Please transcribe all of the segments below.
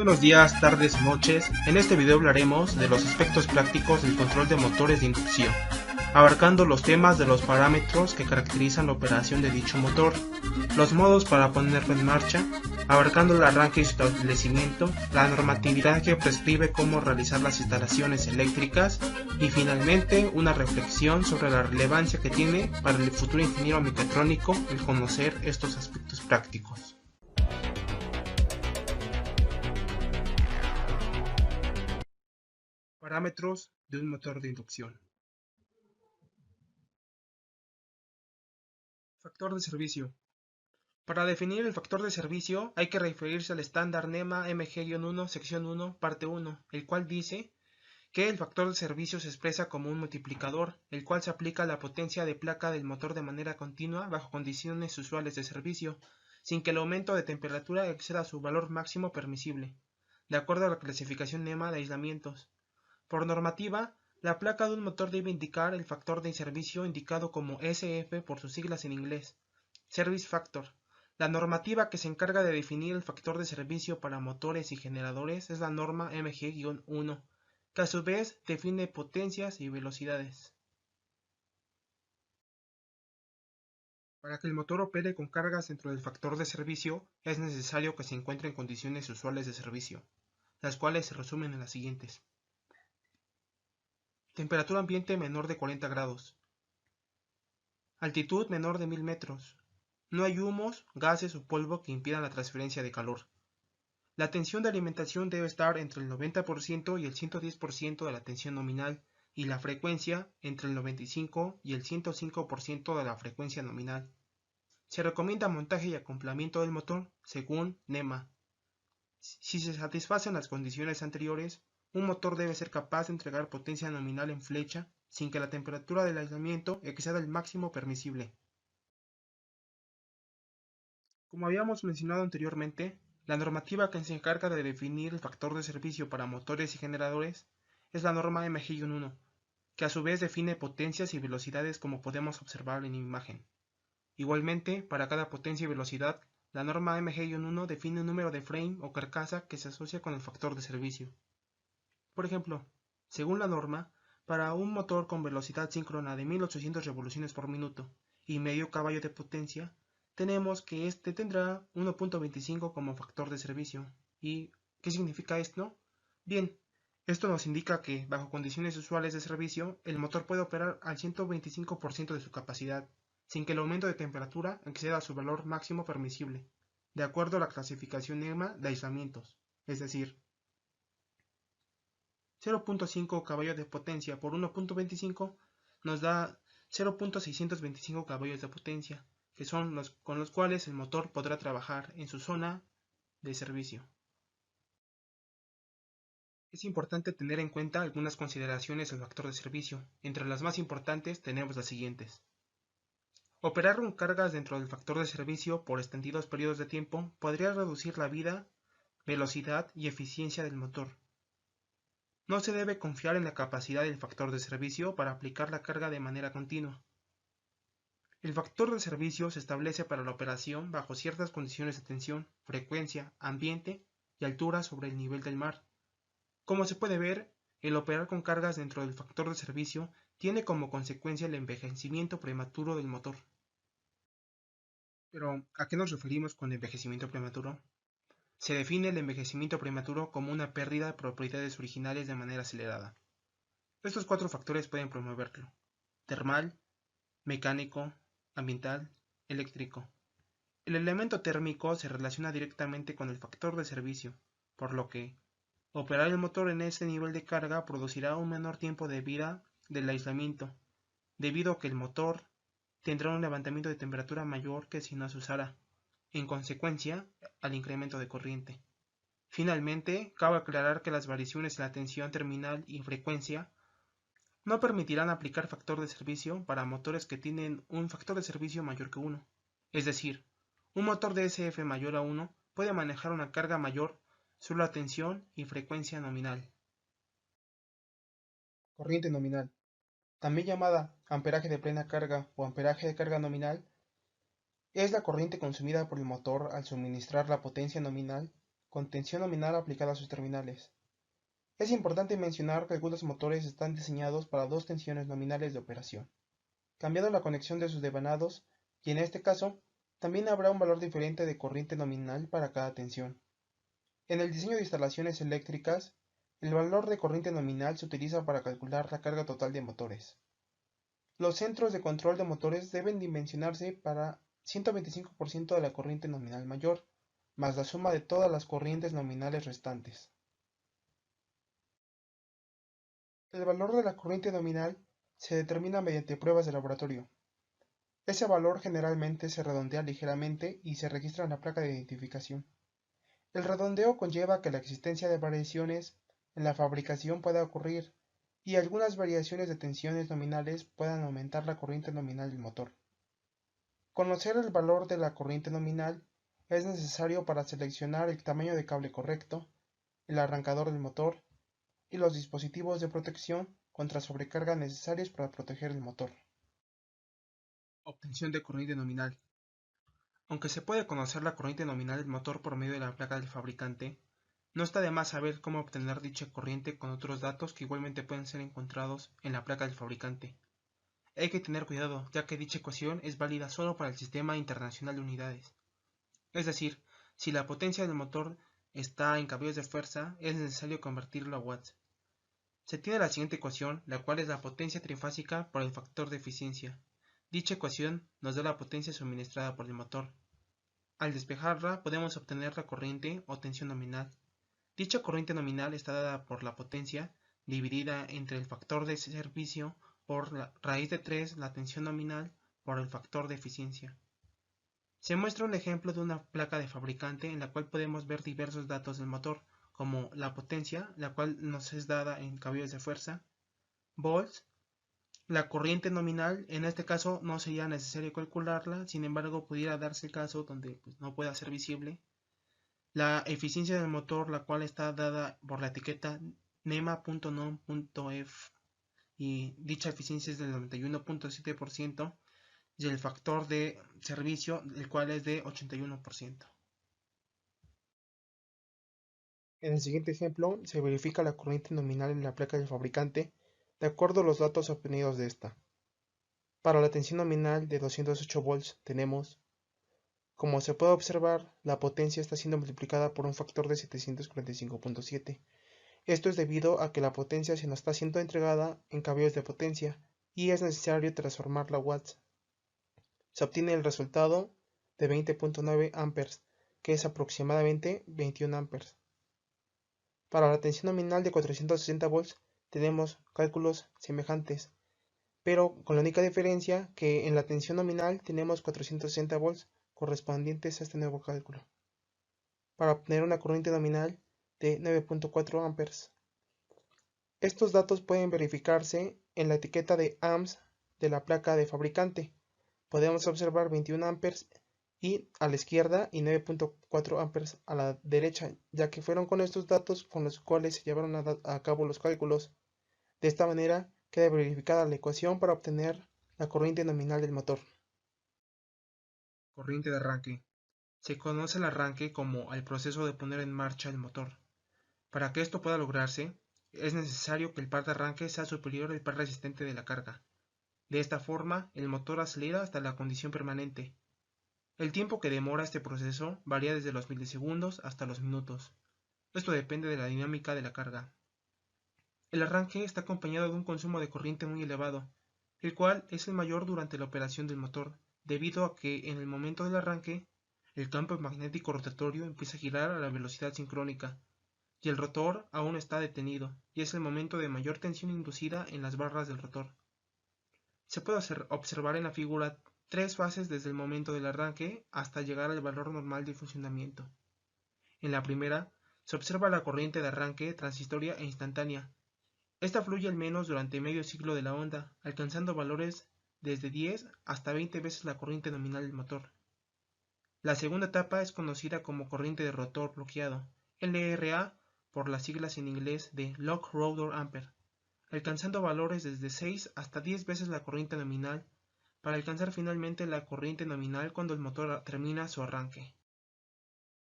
Buenos días, tardes, noches. En este video hablaremos de los aspectos prácticos del control de motores de inducción, abarcando los temas de los parámetros que caracterizan la operación de dicho motor, los modos para ponerlo en marcha, abarcando el arranque y su establecimiento, la normatividad que prescribe cómo realizar las instalaciones eléctricas y finalmente una reflexión sobre la relevancia que tiene para el futuro ingeniero mecatrónico el conocer estos aspectos prácticos. Parámetros de un motor de inducción. Factor de servicio. Para definir el factor de servicio hay que referirse al estándar NEMA MG-1 sección 1 parte 1, el cual dice que el factor de servicio se expresa como un multiplicador, el cual se aplica a la potencia de placa del motor de manera continua bajo condiciones usuales de servicio, sin que el aumento de temperatura exceda su valor máximo permisible, de acuerdo a la clasificación NEMA de aislamientos. Por normativa, la placa de un motor debe indicar el factor de servicio indicado como SF por sus siglas en inglés, Service Factor. La normativa que se encarga de definir el factor de servicio para motores y generadores es la norma MG-1, que a su vez define potencias y velocidades. Para que el motor opere con cargas dentro del factor de servicio, es necesario que se encuentre en condiciones usuales de servicio, las cuales se resumen en las siguientes. Temperatura ambiente menor de 40 grados. Altitud menor de 1000 metros. No hay humos, gases o polvo que impidan la transferencia de calor. La tensión de alimentación debe estar entre el 90% y el 110% de la tensión nominal y la frecuencia entre el 95 y el 105% de la frecuencia nominal. Se recomienda montaje y acoplamiento del motor según NEMA. Si se satisfacen las condiciones anteriores, un motor debe ser capaz de entregar potencia nominal en flecha sin que la temperatura del aislamiento exceda el máximo permisible. Como habíamos mencionado anteriormente, la normativa que se encarga de definir el factor de servicio para motores y generadores es la norma MG-1, que a su vez define potencias y velocidades como podemos observar en la imagen. Igualmente, para cada potencia y velocidad, la norma MG-1 define un número de frame o carcasa que se asocia con el factor de servicio. Por ejemplo, según la norma, para un motor con velocidad síncrona de 1800 revoluciones por minuto y medio caballo de potencia, tenemos que este tendrá 1.25 como factor de servicio. ¿Y qué significa esto? Bien, esto nos indica que, bajo condiciones usuales de servicio, el motor puede operar al 125% de su capacidad, sin que el aumento de temperatura exceda su valor máximo permisible, de acuerdo a la clasificación NEMA de aislamientos, es decir, 0.5 caballos de potencia por 1.25 nos da 0.625 caballos de potencia, que son los con los cuales el motor podrá trabajar en su zona de servicio. Es importante tener en cuenta algunas consideraciones del factor de servicio. Entre las más importantes tenemos las siguientes. Operar con cargas dentro del factor de servicio por extendidos periodos de tiempo podría reducir la vida, velocidad y eficiencia del motor. No se debe confiar en la capacidad del factor de servicio para aplicar la carga de manera continua. El factor de servicio se establece para la operación bajo ciertas condiciones de tensión, frecuencia, ambiente y altura sobre el nivel del mar. Como se puede ver, el operar con cargas dentro del factor de servicio tiene como consecuencia el envejecimiento prematuro del motor. Pero, ¿a qué nos referimos con envejecimiento prematuro? Se define el envejecimiento prematuro como una pérdida de propiedades originales de manera acelerada. Estos cuatro factores pueden promoverlo: termal, mecánico, ambiental, eléctrico. El elemento térmico se relaciona directamente con el factor de servicio, por lo que operar el motor en ese nivel de carga producirá un menor tiempo de vida del aislamiento, debido a que el motor tendrá un levantamiento de temperatura mayor que si no se usara, en consecuencia al incremento de corriente. Finalmente, cabe aclarar que las variaciones en la tensión terminal y frecuencia no permitirán aplicar factor de servicio para motores que tienen un factor de servicio mayor que 1. Es decir, un motor de SF mayor a 1 puede manejar una carga mayor solo a tensión y frecuencia nominal. Corriente nominal, también llamada amperaje de plena carga o amperaje de carga nominal, es la corriente consumida por el motor al suministrar la potencia nominal con tensión nominal aplicada a sus terminales. Es importante mencionar que algunos motores están diseñados para dos tensiones nominales de operación, cambiando la conexión de sus devanados, y en este caso, también habrá un valor diferente de corriente nominal para cada tensión. En el diseño de instalaciones eléctricas, el valor de corriente nominal se utiliza para calcular la carga total de motores. Los centros de control de motores deben dimensionarse para 125% de la corriente nominal mayor, más la suma de todas las corrientes nominales restantes. El valor de la corriente nominal se determina mediante pruebas de laboratorio. Ese valor generalmente se redondea ligeramente y se registra en la placa de identificación. El redondeo conlleva que la existencia de variaciones en la fabricación pueda ocurrir y algunas variaciones de tensiones nominales puedan aumentar la corriente nominal del motor. Conocer el valor de la corriente nominal es necesario para seleccionar el tamaño de cable correcto, el arrancador del motor y los dispositivos de protección contra sobrecarga necesarios para proteger el motor. Obtención de corriente nominal. Aunque se puede conocer la corriente nominal del motor por medio de la placa del fabricante, no está de más saber cómo obtener dicha corriente con otros datos que igualmente pueden ser encontrados en la placa del fabricante. Hay que tener cuidado, ya que dicha ecuación es válida solo para el Sistema Internacional de Unidades. Es decir, si la potencia del motor está en caballos de fuerza, es necesario convertirlo a watts. Se tiene la siguiente ecuación, la cual es la potencia trifásica por el factor de eficiencia. Dicha ecuación nos da la potencia suministrada por el motor. Al despejarla, podemos obtener la corriente o tensión nominal. Dicha corriente nominal está dada por la potencia dividida entre el factor de servicio por la raíz de 3 la tensión nominal por el factor de eficiencia. Se muestra un ejemplo de una placa de fabricante en la cual podemos ver diversos datos del motor, como la potencia, la cual nos es dada en caballos de fuerza, volts, la corriente nominal, en este caso no sería necesario calcularla, sin embargo pudiera darse el caso donde no pueda ser visible, la eficiencia del motor, la cual está dada por la etiqueta NEMA.nom.f y dicha eficiencia es del 91.7% y el factor de servicio, el cual es de 81%. En el siguiente ejemplo, se verifica la corriente nominal en la placa del fabricante de acuerdo a los datos obtenidos de esta. Para la tensión nominal de 208 volts tenemos, como se puede observar, la potencia está siendo multiplicada por un factor de 745.7. Esto es debido a que la potencia se nos está siendo entregada en caballos de potencia y es necesario transformarla a watts. Se obtiene el resultado de 20.9 amperes, que es aproximadamente 21 amperes. Para la tensión nominal de 460 volts tenemos cálculos semejantes, pero con la única diferencia que en la tensión nominal tenemos 460 volts correspondientes a este nuevo cálculo, para obtener una corriente nominal de 9.4 amperes. Estos datos pueden verificarse en la etiqueta de amps de la placa de fabricante. Podemos observar 21 amperes y a la izquierda y 9.4 amperes a la derecha, ya que fueron con estos datos con los cuales se llevaron a cabo los cálculos. De esta manera queda verificada la ecuación para obtener la corriente nominal del motor. Corriente de arranque. Se conoce el arranque como el proceso de poner en marcha el motor. Para que esto pueda lograrse, es necesario que el par de arranque sea superior al par resistente de la carga. De esta forma, el motor acelera hasta la condición permanente. El tiempo que demora este proceso varía desde los milisegundos hasta los minutos. Esto depende de la dinámica de la carga. El arranque está acompañado de un consumo de corriente muy elevado, el cual es el mayor durante la operación del motor, debido a que en el momento del arranque, el campo magnético rotatorio empieza a girar a la velocidad sincrónica, y el rotor aún está detenido, y es el momento de mayor tensión inducida en las barras del rotor. Se puede observar en la figura 3 fases desde el momento del arranque hasta llegar al valor normal de funcionamiento. En la primera, se observa la corriente de arranque transitoria e instantánea. Esta fluye al menos durante medio ciclo de la onda, alcanzando valores desde 10 hasta 20 veces la corriente nominal del motor. La segunda etapa es conocida como corriente de rotor bloqueado, LRA por las siglas en inglés de Lock Rotor Ampere, alcanzando valores desde 6 hasta 10 veces la corriente nominal, para alcanzar finalmente la corriente nominal cuando el motor termina su arranque.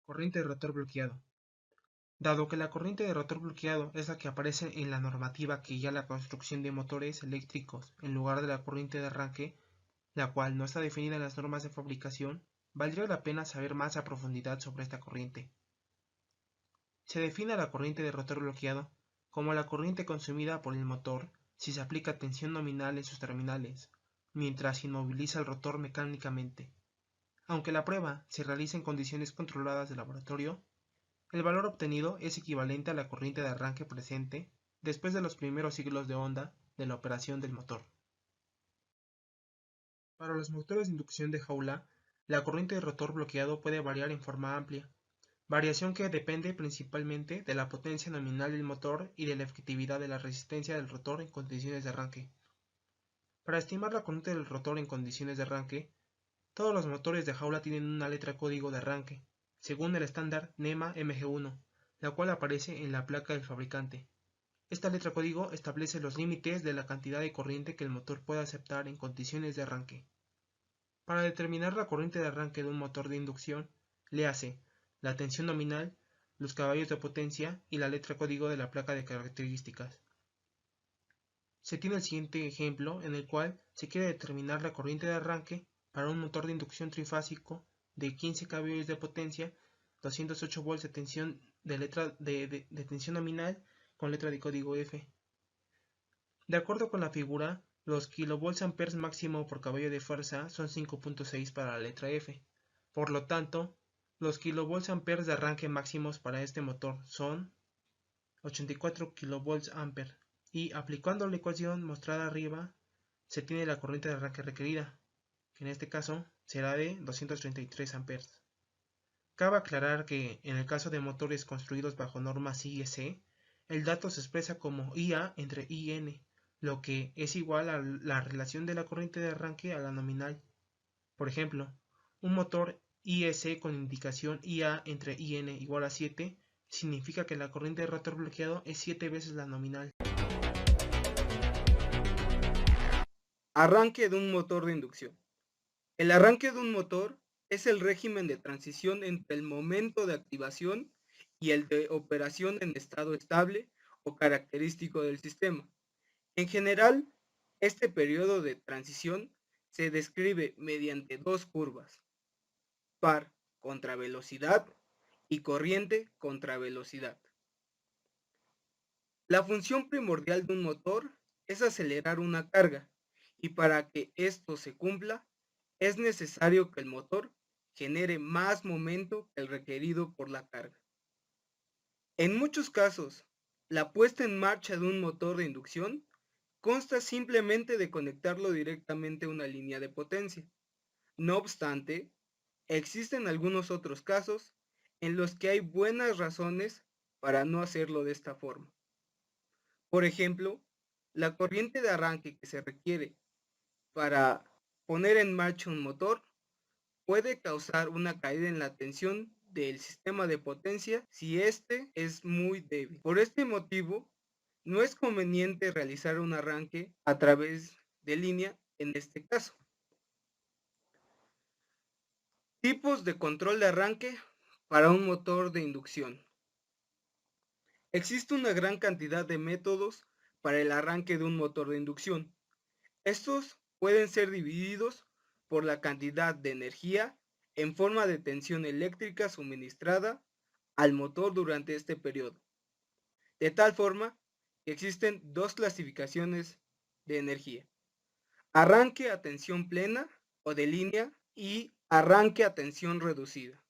Corriente de rotor bloqueado. Dado que la corriente de rotor bloqueado es la que aparece en la normativa que guía la construcción de motores eléctricos en lugar de la corriente de arranque, la cual no está definida en las normas de fabricación, valdría la pena saber más a profundidad sobre esta corriente. Se define a la corriente de rotor bloqueado como la corriente consumida por el motor si se aplica tensión nominal en sus terminales, mientras inmoviliza el rotor mecánicamente. Aunque la prueba se realiza en condiciones controladas de laboratorio, el valor obtenido es equivalente a la corriente de arranque presente después de los primeros siglos de onda de la operación del motor. Para los motores de inducción de jaula, la corriente de rotor bloqueado puede variar en forma amplia, variación que depende principalmente de la potencia nominal del motor y de la efectividad de la resistencia del rotor en condiciones de arranque. Para estimar la corriente del rotor en condiciones de arranque, todos los motores de jaula tienen una letra código de arranque, según el estándar NEMA MG1, la cual aparece en la placa del fabricante. Esta letra código establece los límites de la cantidad de corriente que el motor puede aceptar en condiciones de arranque. Para determinar la corriente de arranque de un motor de inducción, léase la tensión nominal, los caballos de potencia y la letra código de la placa de características. Se tiene el siguiente ejemplo en el cual se quiere determinar la corriente de arranque para un motor de inducción trifásico de 15 caballos de potencia, 208 volts de tensión, de tensión nominal con letra de código F. De acuerdo con la figura, los kVA máximo por caballo de fuerza son 5.6 para la letra F. Por lo tanto, los kVA de arranque máximos para este motor son 84 kVA y aplicando la ecuación mostrada arriba se tiene la corriente de arranque requerida, que en este caso será de 233 A. Cabe aclarar que en el caso de motores construidos bajo normas IEC, el dato se expresa como IA entre IN, lo que es igual a la relación de la corriente de arranque a la nominal. Por ejemplo, un motor IEC con indicación IA entre IN igual a 7 significa que la corriente de rotor bloqueado es 7 veces la nominal. Arranque de un motor de inducción. El arranque de un motor es el régimen de transición entre el momento de activación y el de operación en estado estable o característico del sistema. En general, este periodo de transición se describe mediante dos curvas, par contra velocidad y corriente contra velocidad. La función primordial de un motor es acelerar una carga, y para que esto se cumpla, es necesario que el motor genere más momento que el requerido por la carga. En muchos casos, la puesta en marcha de un motor de inducción consta simplemente de conectarlo directamente a una línea de potencia. No obstante, existen algunos otros casos en los que hay buenas razones para no hacerlo de esta forma. Por ejemplo, la corriente de arranque que se requiere para poner en marcha un motor puede causar una caída en la tensión del sistema de potencia si éste es muy débil. Por este motivo, no es conveniente realizar un arranque a través de línea en este caso. Tipos de control de arranque para un motor de inducción. Existe una gran cantidad de métodos para el arranque de un motor de inducción. Estos pueden ser divididos por la cantidad de energía en forma de tensión eléctrica suministrada al motor durante este periodo. De tal forma que existen dos clasificaciones de energía: arranque a tensión plena o de línea y arranque a tensión reducida.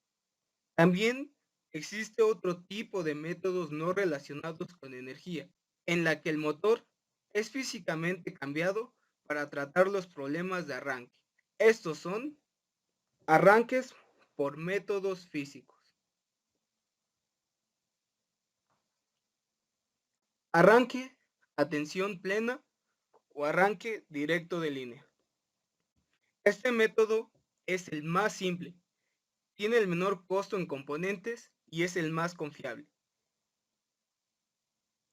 También existe otro tipo de métodos no relacionados con energía, en la que el motor es físicamente cambiado para tratar los problemas de arranque. Estos son arranques por métodos físicos. Arranque a tensión plena o arranque directo de línea. Este método es el más simple, tiene el menor costo en componentes y es el más confiable.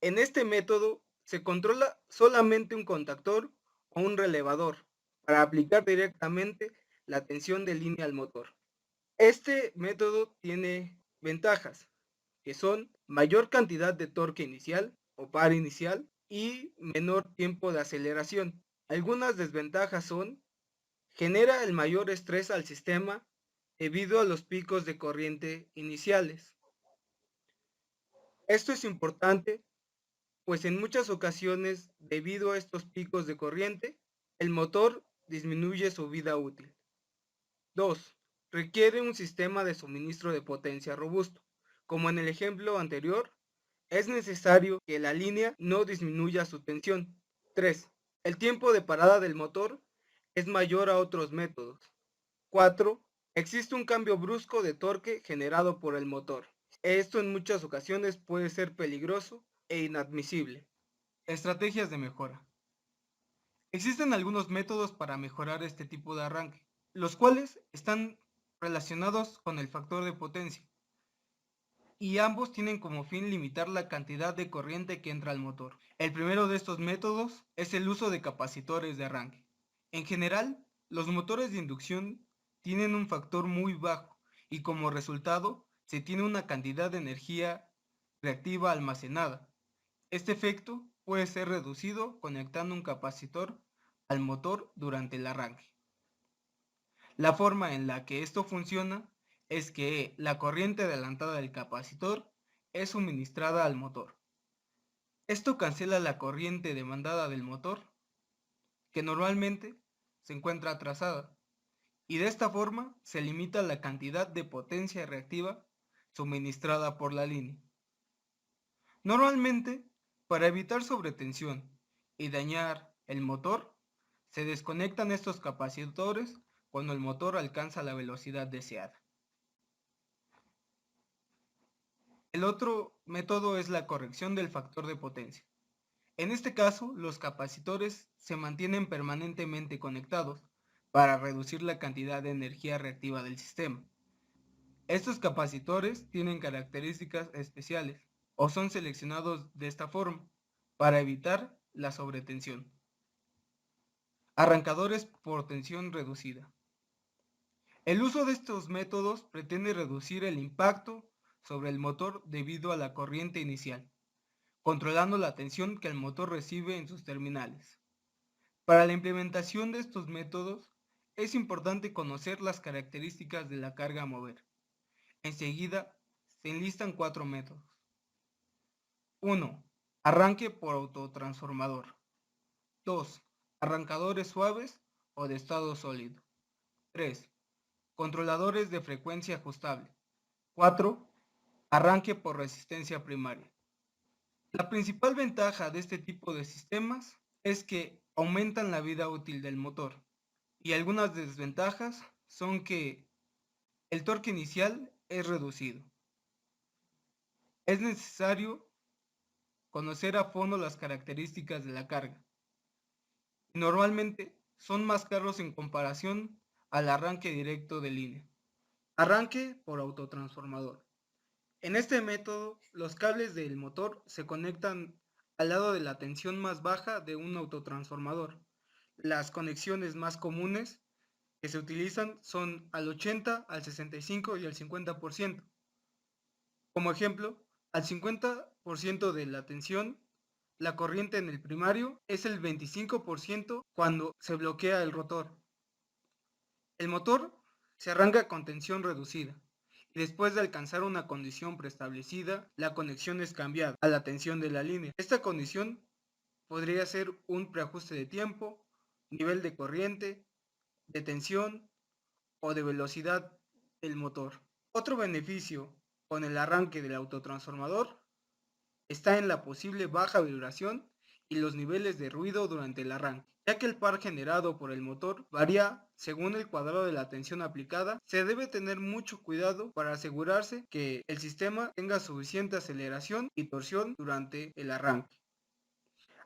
En este método se controla solamente un contactor o un relevador para aplicar directamente la tensión de línea al motor. Este método tiene ventajas, que son mayor cantidad de torque inicial o par inicial y menor tiempo de aceleración. Algunas desventajas son: genera el mayor estrés al sistema debido a los picos de corriente iniciales. Esto es importante, pues en muchas ocasiones, debido a estos picos de corriente, el motor disminuye su vida útil. 2. Requiere un sistema de suministro de potencia robusto. Como en el ejemplo anterior, es necesario que la línea no disminuya su tensión. 3. El tiempo de parada del motor es mayor a otros métodos. 4. Existe un cambio brusco de torque generado por el motor. Esto en muchas ocasiones puede ser peligroso e inadmisible. Estrategias de mejora. Existen algunos métodos para mejorar este tipo de arranque, los cuales están relacionados con el factor de potencia, y ambos tienen como fin limitar la cantidad de corriente que entra al motor. El primero de estos métodos es el uso de capacitores de arranque. En general, los motores de inducción tienen un factor muy bajo y como resultado se tiene una cantidad de energía reactiva almacenada. Este efecto puede ser reducido conectando un capacitor al motor durante el arranque. La forma en la que esto funciona es que la corriente adelantada del capacitor es suministrada al motor. Esto cancela la corriente demandada del motor, que normalmente se encuentra atrasada, y de esta forma se limita la cantidad de potencia reactiva suministrada por la línea. Normalmente, para evitar sobretensión y dañar el motor, se desconectan estos capacitores cuando el motor alcanza la velocidad deseada. El otro método es la corrección del factor de potencia. En este caso, los capacitores se mantienen permanentemente conectados para reducir la cantidad de energía reactiva del sistema. Estos capacitores tienen características especiales o son seleccionados de esta forma para evitar la sobretensión. Arrancadores por tensión reducida. El uso de estos métodos pretende reducir el impacto sobre el motor debido a la corriente inicial, controlando la tensión que el motor recibe en sus terminales. Para la implementación de estos métodos, es importante conocer las características de la carga a mover. Enseguida, se enlistan 4 métodos. 1. Arranque por autotransformador. 2. Arrancadores suaves o de estado sólido. 3. Controladores de frecuencia ajustable. 4. Arranque por resistencia primaria. La principal ventaja de este tipo de sistemas es que aumentan la vida útil del motor, y algunas desventajas son que el torque inicial es reducido. Es necesario conocer a fondo las características de la carga. Normalmente son más caros en comparación al arranque directo de línea. Arranque por autotransformador. En este método, los cables del motor se conectan al lado de la tensión más baja de un autotransformador. Las conexiones más comunes que se utilizan son al 80, al 65 y al 50%. Como ejemplo, al 50% de la tensión, la corriente en el primario es el 25% cuando se bloquea el rotor. El motor se arranca con tensión reducida y después de alcanzar una condición preestablecida, la conexión es cambiada a la tensión de la línea. Esta condición podría ser un preajuste de tiempo, nivel de corriente, de tensión o de velocidad del motor. Otro beneficio con el arranque del autotransformador está en la posible baja vibración y los niveles de ruido durante el arranque. Ya que el par generado por el motor varía según el cuadrado de la tensión aplicada, se debe tener mucho cuidado para asegurarse que el sistema tenga suficiente aceleración y torsión durante el arranque.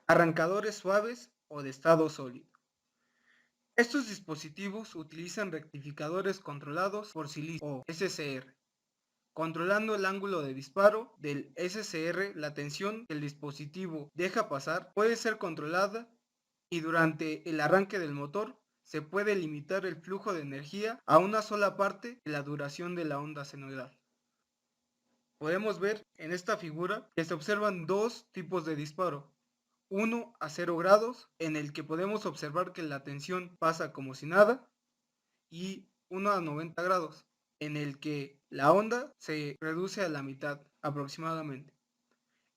Arrancadores suaves o de estado sólido. Estos dispositivos utilizan rectificadores controlados por silicio o SCR. Controlando el ángulo de disparo del SCR, la tensión que el dispositivo deja pasar puede ser controlada y durante el arranque del motor se puede limitar el flujo de energía a una sola parte de la duración de la onda senoidal. Podemos ver en esta figura que se observan dos tipos de disparo. Uno a 0 grados, en el que podemos observar que la tensión pasa como si nada, y uno a 90 grados, en el que la onda se reduce a la mitad aproximadamente.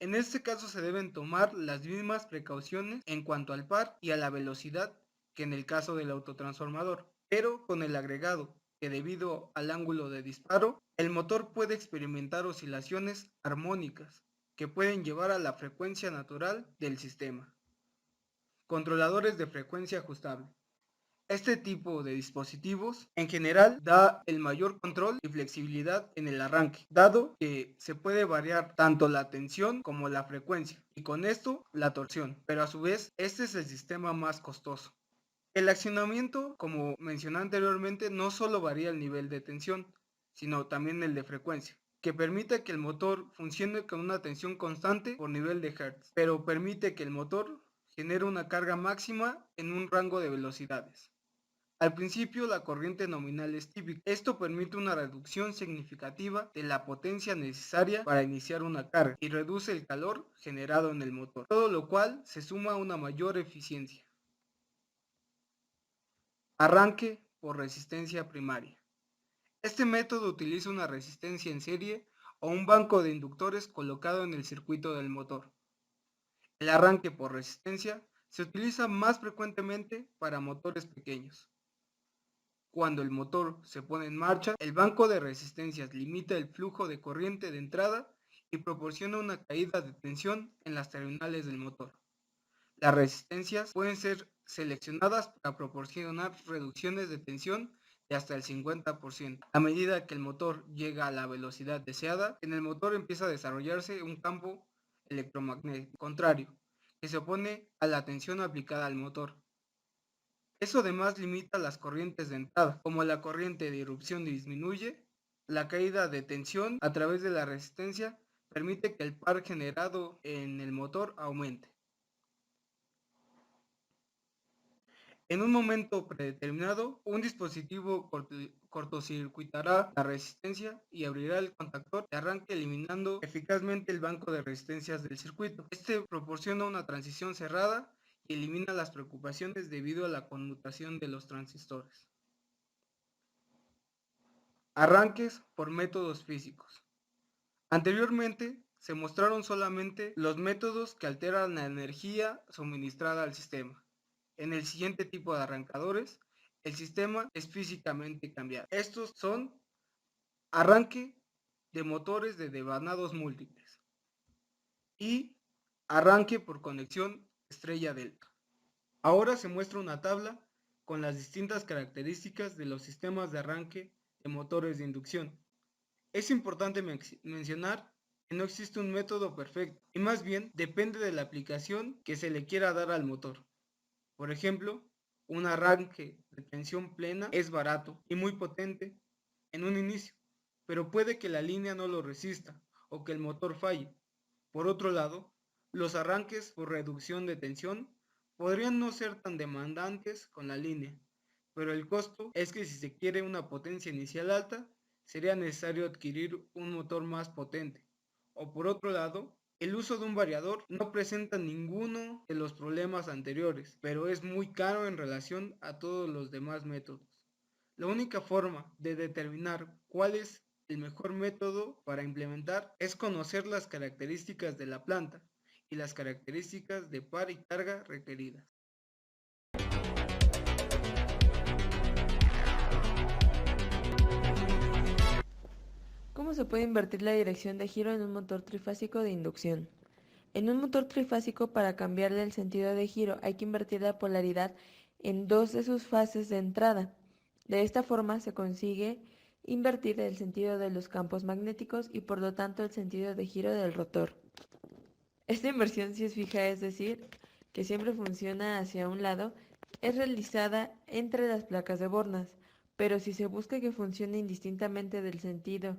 En este caso se deben tomar las mismas precauciones en cuanto al par y a la velocidad que en el caso del autotransformador, pero con el agregado que debido al ángulo de disparo, el motor puede experimentar oscilaciones armónicas que pueden llevar a la frecuencia natural del sistema. Controladores de frecuencia ajustable. Este tipo de dispositivos en general da el mayor control y flexibilidad en el arranque, dado que se puede variar tanto la tensión como la frecuencia y con esto la torsión, pero a su vez este es el sistema más costoso. El accionamiento, como mencioné anteriormente, no solo varía el nivel de tensión, sino también el de frecuencia, que permite que el motor funcione con una tensión constante por nivel de Hertz, pero permite que el motor genere una carga máxima en un rango de velocidades. Al principio la corriente nominal es típica. Esto permite una reducción significativa de la potencia necesaria para iniciar una carga y reduce el calor generado en el motor, todo lo cual se suma a una mayor eficiencia. Arranque por resistencia primaria. Este método utiliza una resistencia en serie o un banco de inductores colocado en el circuito del motor. El arranque por resistencia se utiliza más frecuentemente para motores pequeños. Cuando el motor se pone en marcha, el banco de resistencias limita el flujo de corriente de entrada y proporciona una caída de tensión en las terminales del motor. Las resistencias pueden ser seleccionadas para proporcionar reducciones de tensión de hasta el 50%. A medida que el motor llega a la velocidad deseada, en el motor empieza a desarrollarse un campo electromagnético contrario, que se opone a la tensión aplicada al motor. Eso además limita las corrientes de entrada, como la corriente de irrupción disminuye, la caída de tensión a través de la resistencia permite que el par generado en el motor aumente. En un momento predeterminado, un dispositivo cortocircuitará la resistencia y abrirá el contactor de arranque eliminando eficazmente el banco de resistencias del circuito. Este proporciona una transición cerrada y elimina las preocupaciones debido a la conmutación de los transistores. Arranques por métodos físicos. Anteriormente se mostraron solamente los métodos que alteran la energía suministrada al sistema. En el siguiente tipo de arrancadores, el sistema es físicamente cambiado. Estos son arranque de motores de devanados múltiples y arranque por conexión estrella delta. Ahora se muestra una tabla con las distintas características de los sistemas de arranque de motores de inducción. Es importante mencionar que no existe un método perfecto y más bien depende de la aplicación que se le quiera dar al motor. Por ejemplo, un arranque de tensión plena es barato y muy potente en un inicio, pero puede que la línea no lo resista o que el motor falle. Por otro lado, los arranques por reducción de tensión podrían no ser tan demandantes con la línea, pero el costo es que si se quiere una potencia inicial alta, sería necesario adquirir un motor más potente. O por otro lado, el uso de un variador no presenta ninguno de los problemas anteriores, pero es muy caro en relación a todos los demás métodos. La única forma de determinar cuál es el mejor método para implementar es conocer las características de la planta y las características de par y carga requeridas. ¿Cómo se puede invertir la dirección de giro en un motor trifásico de inducción? En un motor trifásico, para cambiarle el sentido de giro, hay que invertir la polaridad en dos de sus fases de entrada. De esta forma se consigue invertir el sentido de los campos magnéticos y por lo tanto el sentido de giro del rotor. Esta inversión, si es fija, es decir, que siempre funciona hacia un lado, es realizada entre las placas de Bornas, pero si se busca que funcione indistintamente del sentido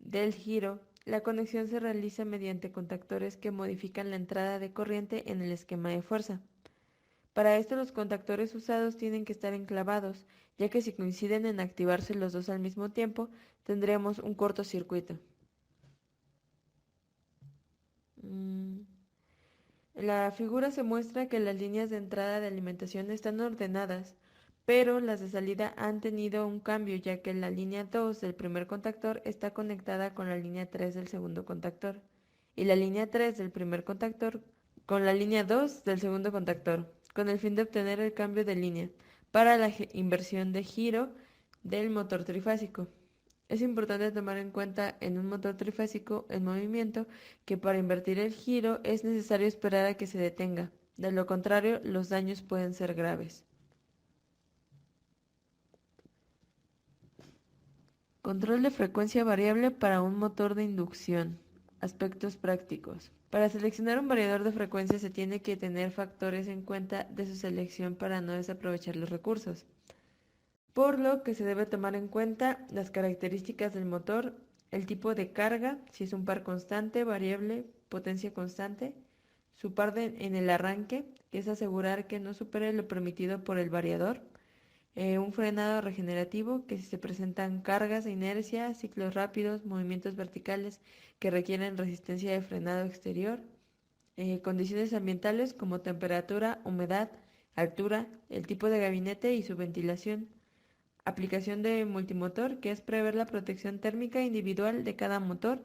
del giro, la conexión se realiza mediante contactores que modifican la entrada de corriente en el esquema de fuerza. Para esto los contactores usados tienen que estar enclavados, ya que si coinciden en activarse los dos al mismo tiempo, tendremos un cortocircuito. En la figura se muestra que las líneas de entrada de alimentación están ordenadas, pero las de salida han tenido un cambio, ya que la línea 2 del primer contactor está conectada con la línea 3 del segundo contactor, y la línea 3 del primer contactor con la línea 2 del segundo contactor, con el fin de obtener el cambio de línea para la inversión de giro del motor trifásico. Es importante tomar en cuenta en un motor trifásico el movimiento, que para invertir el giro es necesario esperar a que se detenga. De lo contrario, los daños pueden ser graves. Control de frecuencia variable para un motor de inducción. Aspectos prácticos. Para seleccionar un variador de frecuencia se tiene que tener factores en cuenta de su selección para no desaprovechar los recursos, por lo que se debe tomar en cuenta las características del motor, el tipo de carga, si es un par constante, variable, potencia constante, su par en el arranque, que es asegurar que no supere lo permitido por el variador, un frenado regenerativo, que si se presentan cargas de inercia, ciclos rápidos, movimientos verticales que requieren resistencia de frenado exterior, condiciones ambientales como temperatura, humedad, altura, el tipo de gabinete y su ventilación. Aplicación de multimotor, que es prever la protección térmica individual de cada motor,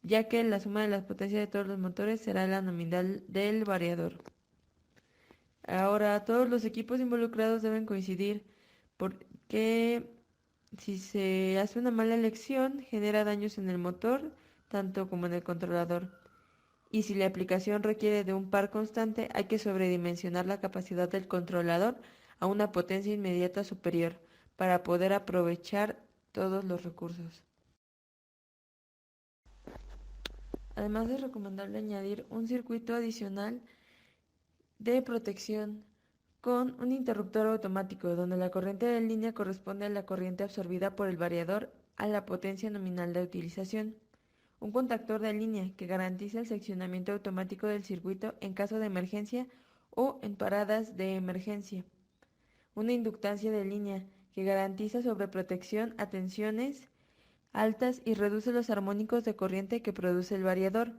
ya que la suma de las potencias de todos los motores será la nominal del variador. Ahora, todos los equipos involucrados deben coincidir, porque si se hace una mala elección, genera daños en el motor, tanto como en el controlador. Y si la aplicación requiere de un par constante, hay que sobredimensionar la capacidad del controlador a una potencia inmediata superior, para poder aprovechar todos los recursos. Además, es recomendable añadir un circuito adicional de protección con un interruptor automático, donde la corriente de línea corresponde a la corriente absorbida por el variador a la potencia nominal de utilización. Un contactor de línea que garantiza el seccionamiento automático del circuito en caso de emergencia o en paradas de emergencia. Una inductancia de línea que garantiza sobreprotección a tensiones altas y reduce los armónicos de corriente que produce el variador.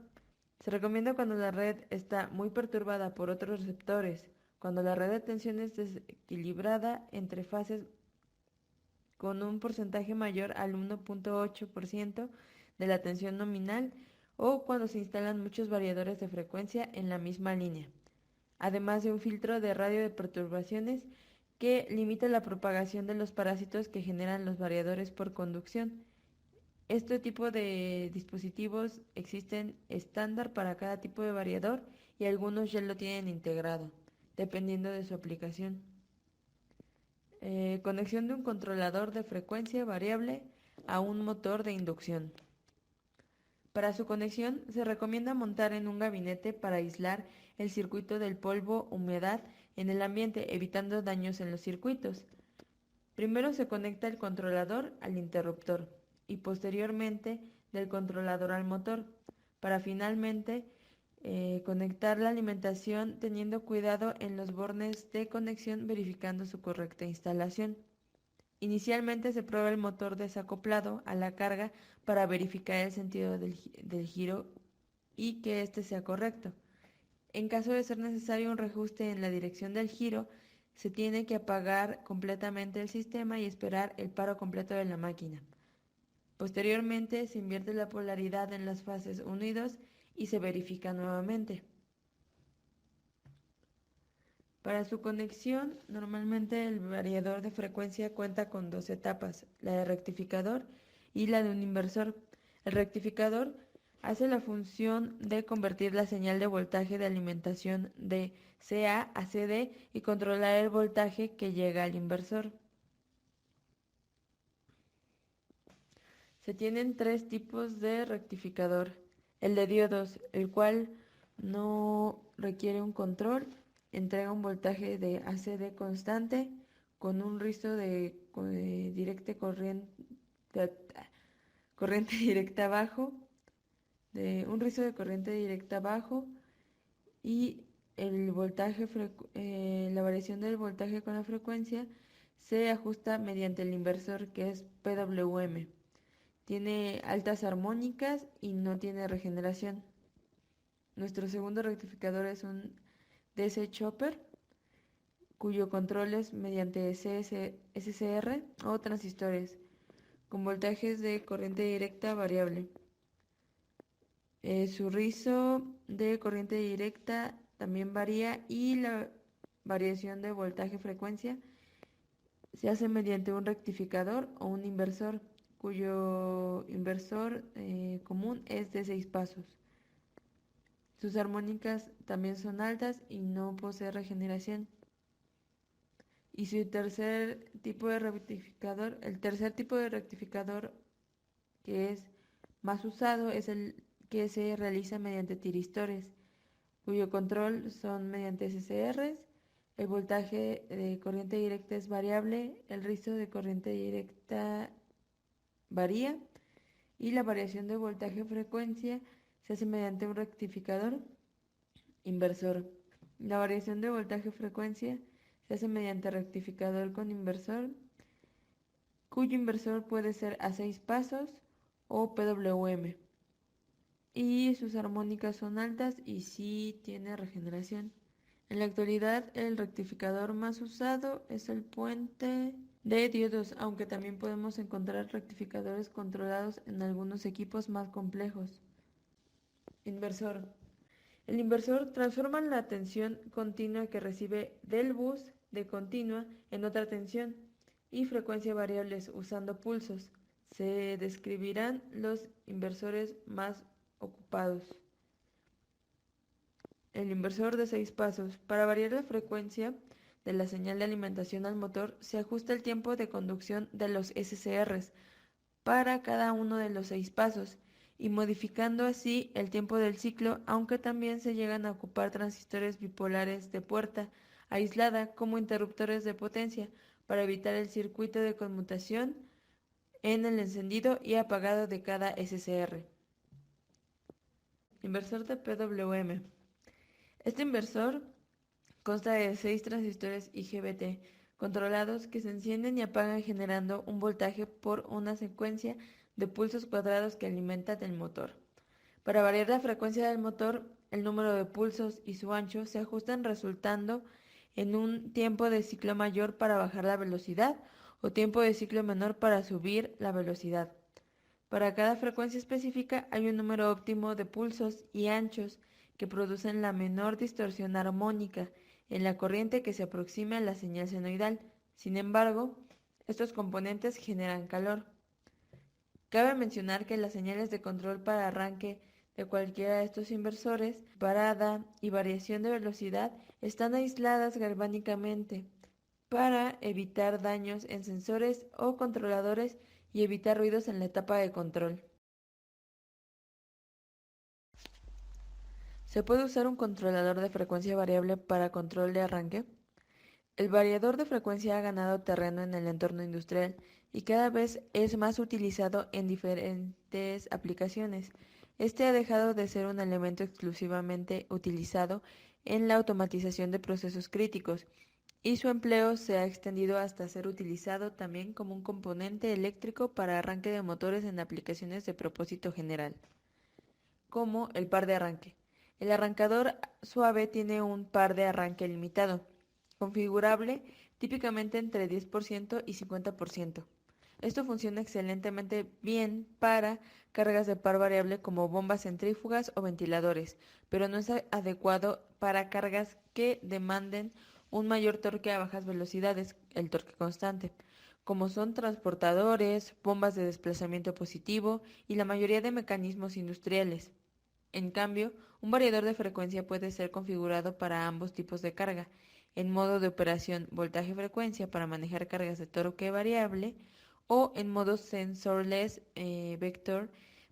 Se recomienda cuando la red está muy perturbada por otros receptores, cuando la red de tensión es desequilibrada entre fases con un porcentaje mayor al 1.8% de la tensión nominal, o cuando se instalan muchos variadores de frecuencia en la misma línea, además de un filtro de radio de perturbaciones que limita la propagación de los parásitos que generan los variadores por conducción. Este tipo de dispositivos existen estándar para cada tipo de variador, y algunos ya lo tienen integrado, dependiendo de su aplicación. Conexión de un controlador de frecuencia variable a un motor de inducción. Para su conexión se recomienda montar en un gabinete para aislar el circuito del polvo, humedad en el ambiente, evitando daños en los circuitos. Primero se conecta el controlador al interruptor y posteriormente del controlador al motor, para finalmente conectar la alimentación, teniendo cuidado en los bornes de conexión, verificando su correcta instalación. Inicialmente se prueba el motor desacoplado a la carga para verificar el sentido del giro y que éste sea correcto. En caso de ser necesario un reajuste en la dirección del giro, se tiene que apagar completamente el sistema y esperar el paro completo de la máquina. Posteriormente se invierte la polaridad en las fases 1 y 2 y se verifica nuevamente. Para su conexión, normalmente el variador de frecuencia cuenta con dos etapas, la de rectificador y la de un inversor. El rectificador hace la función de convertir la señal de voltaje de alimentación de CA a CD y controlar el voltaje que llega al inversor. Se tienen tres tipos de rectificador: el de diodos, el cual no requiere un control, entrega un voltaje de ACD constante con un rizo de corriente directa bajo, un rizo de corriente directa bajo, y el voltaje, la variación del voltaje con la frecuencia se ajusta mediante el inversor, que es PWM. Tiene altas armónicas y no tiene regeneración. Nuestro segundo rectificador es un DC Chopper, cuyo control es mediante SCR o transistores, con voltajes de corriente directa variable. Su rizo de corriente directa también varía y la variación de voltaje-frecuencia se hace mediante un rectificador o un inversor, cuyo inversor común es de 6 pasos. Sus armónicas también son altas y no posee regeneración. Y su tercer tipo de rectificador, el tercer tipo de rectificador que es más usado es el que se realiza mediante tiristores, cuyo control son mediante SCRs. El voltaje de corriente directa es variable, el rizo de corriente directa varía y la variación de voltaje-frecuencia se hace mediante un rectificador inversor. La variación de voltaje-frecuencia se hace mediante rectificador con inversor, cuyo inversor puede ser a 6 pasos o PWM. Y sus armónicas son altas y sí tiene regeneración. En la actualidad, el rectificador más usado es el puente de diodos, aunque también podemos encontrar rectificadores controlados en algunos equipos más complejos. Inversor. El inversor transforma la tensión continua que recibe del bus de continua en otra tensión y frecuencia variables usando pulsos. Se describirán los inversores más ocupados. El inversor de 6 pasos. Para variar la frecuencia de la señal de alimentación al motor, se ajusta el tiempo de conducción de los SCRs para cada uno de los 6 pasos y modificando así el tiempo del ciclo, aunque también se llegan a ocupar transistores bipolares de puerta aislada como interruptores de potencia para evitar el circuito de conmutación en el encendido y apagado de cada SCR. Inversor de PWM. Este inversor consta de 6 transistores IGBT controlados que se encienden y apagan generando un voltaje por una secuencia de pulsos cuadrados que alimentan el motor. Para variar la frecuencia del motor, el número de pulsos y su ancho se ajustan resultando en un tiempo de ciclo mayor para bajar la velocidad o tiempo de ciclo menor para subir la velocidad. Para cada frecuencia específica hay un número óptimo de pulsos y anchos que producen la menor distorsión armónica en la corriente que se aproxime a la señal senoidal. Sin embargo, estos componentes generan calor. Cabe mencionar que las señales de control para arranque de cualquiera de estos inversores, parada y variación de velocidad están aisladas galvánicamente para evitar daños en sensores o controladores y evitar ruidos en la etapa de control. ¿Se puede usar un controlador de frecuencia variable para control de arranque? El variador de frecuencia ha ganado terreno en el entorno industrial y cada vez es más utilizado en diferentes aplicaciones. Este ha dejado de ser un elemento exclusivamente utilizado en la automatización de procesos críticos y su empleo se ha extendido hasta ser utilizado también como un componente eléctrico para arranque de motores en aplicaciones de propósito general, como el par de arranque. El arrancador suave tiene un par de arranque limitado, configurable típicamente entre 10% y 50%. Esto funciona excelentemente bien para cargas de par variable como bombas centrífugas o ventiladores, pero no es adecuado para cargas que demanden un mayor torque a bajas velocidades, el torque constante, como son transportadores, bombas de desplazamiento positivo y la mayoría de mecanismos industriales. En cambio, un variador de frecuencia puede ser configurado para ambos tipos de carga, en modo de operación voltaje-frecuencia para manejar cargas de torque variable o en modo sensorless vector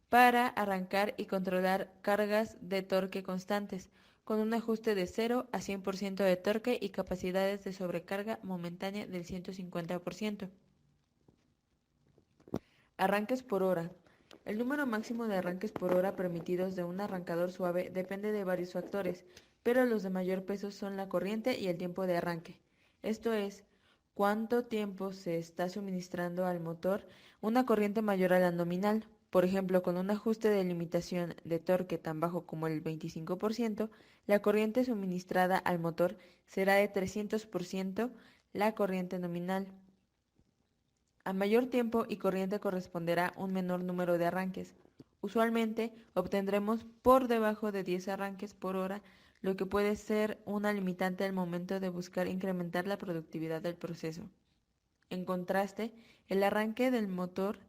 para arrancar y controlar cargas de torque constantes, con un ajuste de 0 a 100% de torque y capacidades de sobrecarga momentánea del 150%. Arranques por hora. El número máximo de arranques por hora permitidos de un arrancador suave depende de varios factores, pero los de mayor peso son la corriente y el tiempo de arranque. Esto es, cuánto tiempo se está suministrando al motor una corriente mayor a la nominal. Por ejemplo, con un ajuste de limitación de torque tan bajo como el 25%, la corriente suministrada al motor será de 300% la corriente nominal. A mayor tiempo y corriente corresponderá un menor número de arranques. Usualmente obtendremos por debajo de 10 arranques por hora, lo que puede ser una limitante al momento de buscar incrementar la productividad del proceso. En contraste, el arranque del motor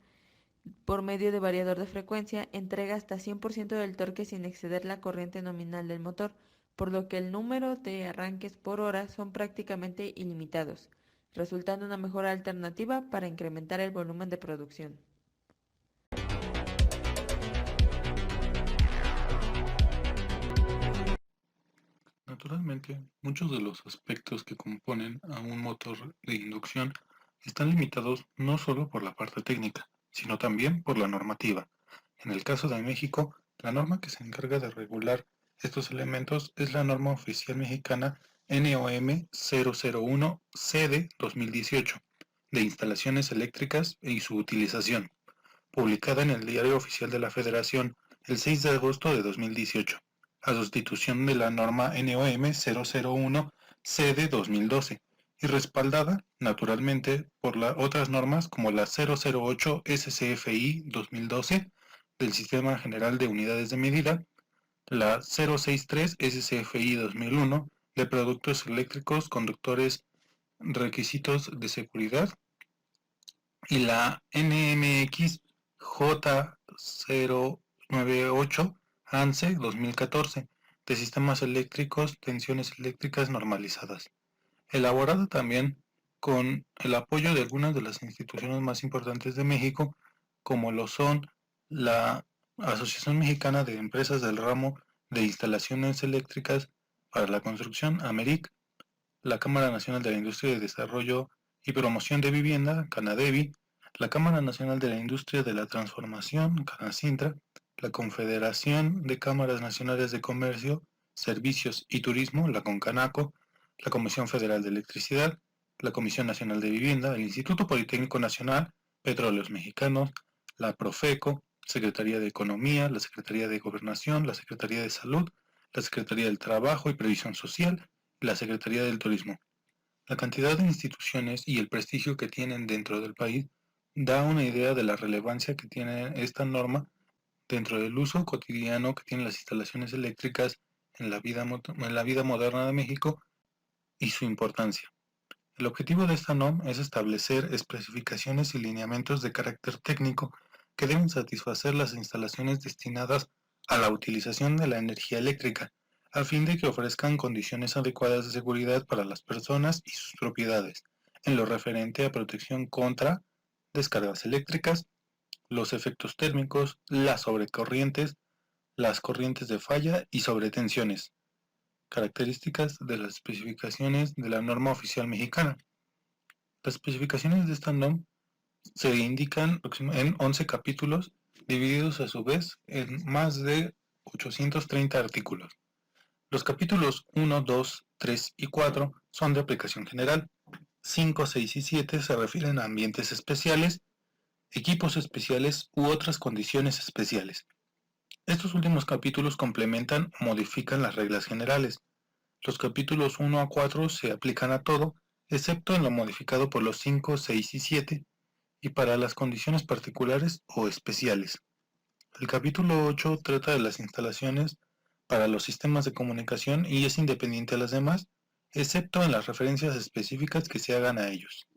por medio de variador de frecuencia entrega hasta 100% del torque sin exceder la corriente nominal del motor, por lo que el número de arranques por hora son prácticamente ilimitados, resultando una mejor alternativa para incrementar el volumen de producción. Naturalmente, muchos de los aspectos que componen a un motor de inducción están limitados no solo por la parte técnica, sino también por la normativa. En el caso de México, la norma que se encarga de regular estos elementos es la norma oficial mexicana NOM 001 CD 2018 de instalaciones eléctricas y su utilización, publicada en el Diario Oficial de la Federación el 6 de agosto de 2018, a sustitución de la norma NOM 001 CD 2012 y respaldada, naturalmente, por otras normas como la 008 SCFI 2012 del Sistema General de Unidades de Medida, la 063 SCFI 2001 de Productos Eléctricos, Conductores, Requisitos de Seguridad y la NMX J098 ANSE 2014 de Sistemas Eléctricos, Tensiones Eléctricas Normalizadas, elaborada también con el apoyo de algunas de las instituciones más importantes de México, como lo son la Asociación Mexicana de Empresas del Ramo de Instalaciones Eléctricas para la Construcción, AMERIC, la Cámara Nacional de la Industria de Desarrollo y Promoción de Vivienda, CANADEVI, la Cámara Nacional de la Industria de la Transformación, CANACINTRA, la Confederación de Cámaras Nacionales de Comercio, Servicios y Turismo, la CONCANACO, la Comisión Federal de Electricidad, la Comisión Nacional de Vivienda, el Instituto Politécnico Nacional, Petróleos Mexicanos, la Profeco, Secretaría de Economía, la Secretaría de Gobernación, la Secretaría de Salud, la Secretaría del Trabajo y Previsión Social y la Secretaría del Turismo. La cantidad de instituciones y el prestigio que tienen dentro del país da una idea de la relevancia que tiene esta norma dentro del uso cotidiano que tienen las instalaciones eléctricas en la vida moderna de México y su importancia. El objetivo de esta NOM es establecer especificaciones y lineamientos de carácter técnico que deben satisfacer las instalaciones destinadas a la utilización de la energía eléctrica, a fin de que ofrezcan condiciones adecuadas de seguridad para las personas y sus propiedades, en lo referente a protección contra descargas eléctricas, los efectos térmicos, las sobrecorrientes, las corrientes de falla y sobretensiones. Características de las especificaciones de la norma oficial mexicana. Las especificaciones de esta NOM se indican en 11 capítulos, divididos a su vez en más de 830 artículos. Los capítulos 1, 2, 3 y 4 son de aplicación general. 5, 6 y 7 se refieren a ambientes especiales, equipos especiales u otras condiciones especiales. Estos últimos capítulos complementan o modifican las reglas generales. Los capítulos 1 a 4 se aplican a todo, excepto en lo modificado por los 5, 6 y 7, y para las condiciones particulares o especiales. El capítulo 8 trata de las instalaciones para los sistemas de comunicación y es independiente a las demás, excepto en las referencias específicas que se hagan a ellos.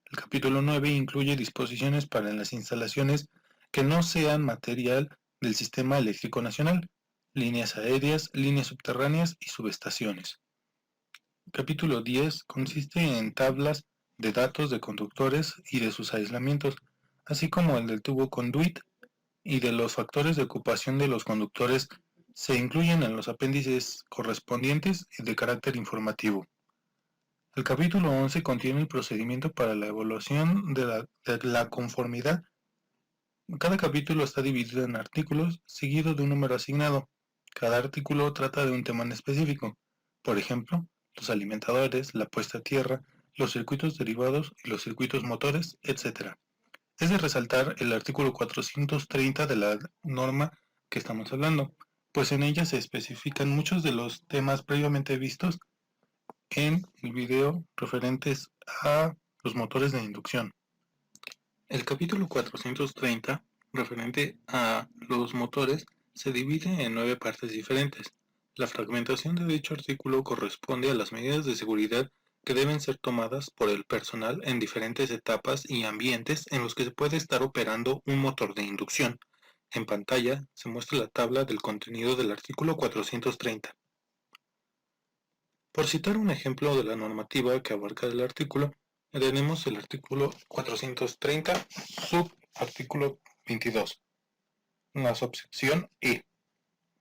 El capítulo 9 incluye disposiciones para las instalaciones que no sean material del Sistema Eléctrico Nacional, líneas aéreas, líneas subterráneas y subestaciones. El capítulo 10 consiste en tablas de datos de conductores y de sus aislamientos, así como el del tubo conduit y de los factores de ocupación de los conductores se incluyen en los apéndices correspondientes y de carácter informativo. El capítulo 11 contiene el procedimiento para la evaluación de la conformidad. Cada capítulo está dividido en artículos, seguido de un número asignado. Cada artículo trata de un tema en específico, por ejemplo, los alimentadores, la puesta a tierra, los circuitos derivados y los circuitos motores, etc. Es de resaltar el artículo 430 de la norma que estamos hablando, pues en ella se especifican muchos de los temas previamente vistos en el video referentes a los motores de inducción. El capítulo 430, referente a los motores, se divide en 9 partes diferentes. La fragmentación de dicho artículo corresponde a las medidas de seguridad que deben ser tomadas por el personal en diferentes etapas y ambientes en los que se puede estar operando un motor de inducción. En pantalla se muestra la tabla del contenido del artículo 430. Por citar un ejemplo de la normativa que abarca el artículo, tenemos el artículo 430, subartículo 22, la subsección E,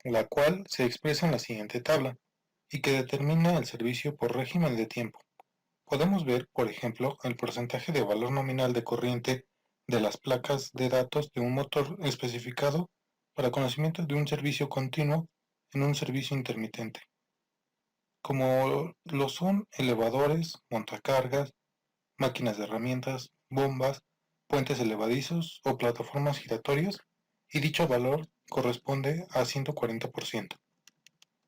la cual se expresa en la siguiente tabla y que determina el servicio por régimen de tiempo. Podemos ver, por ejemplo, el porcentaje de valor nominal de corriente de las placas de datos de un motor especificado para conocimiento de un servicio continuo en un servicio intermitente, como lo son elevadores, montacargas, máquinas de herramientas, bombas, puentes elevadizos o plataformas giratorias, y dicho valor corresponde a 140%.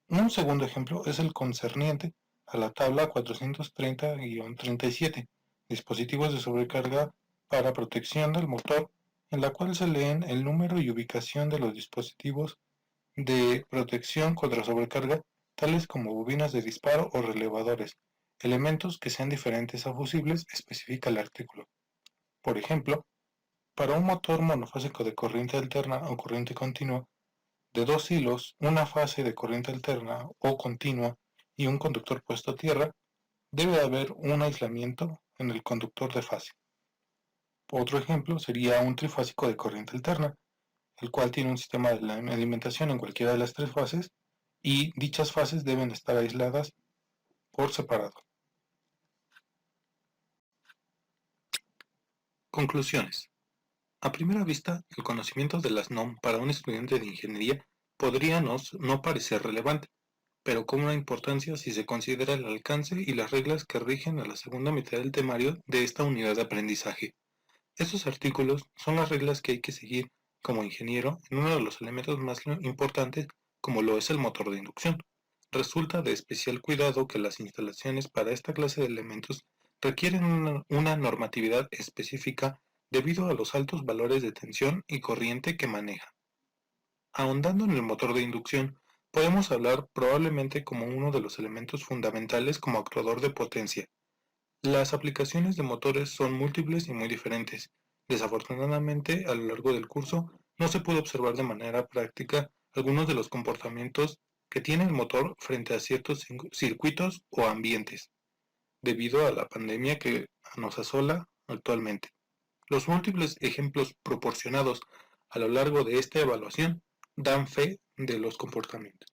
Un segundo ejemplo es el concerniente a la tabla 430-37, dispositivos de sobrecarga para protección del motor, en la cual se leen el número y ubicación de los dispositivos de protección contra sobrecarga, tales como bobinas de disparo o relevadores, elementos que sean diferentes a fusibles, especifica el artículo. Por ejemplo, para un motor monofásico de corriente alterna o corriente continua, de 2 hilos, una fase de corriente alterna o continua y un conductor puesto a tierra, debe haber un aislamiento en el conductor de fase. Otro ejemplo sería un trifásico de corriente alterna, el cual tiene un sistema de alimentación en cualquiera de las 3 fases, y dichas fases deben estar aisladas por separado. Conclusiones. A primera vista, el conocimiento de las NOM para un estudiante de ingeniería podría no parecer relevante, pero con una importancia si se considera el alcance y las reglas que rigen a la segunda mitad del temario de esta unidad de aprendizaje. Estos artículos son las reglas que hay que seguir como ingeniero en uno de los elementos más importantes, como lo es el motor de inducción. Resulta de especial cuidado que las instalaciones para esta clase de elementos requieren una normatividad específica debido a los altos valores de tensión y corriente que maneja. Ahondando en el motor de inducción, podemos hablar probablemente como uno de los elementos fundamentales como actuador de potencia. Las aplicaciones de motores son múltiples y muy diferentes. Desafortunadamente, a lo largo del curso, no se puede observar de manera práctica algunos de los comportamientos que tiene el motor frente a ciertos circuitos o ambientes, debido a la pandemia que nos asola actualmente. Los múltiples ejemplos proporcionados a lo largo de esta evaluación dan fe de los comportamientos.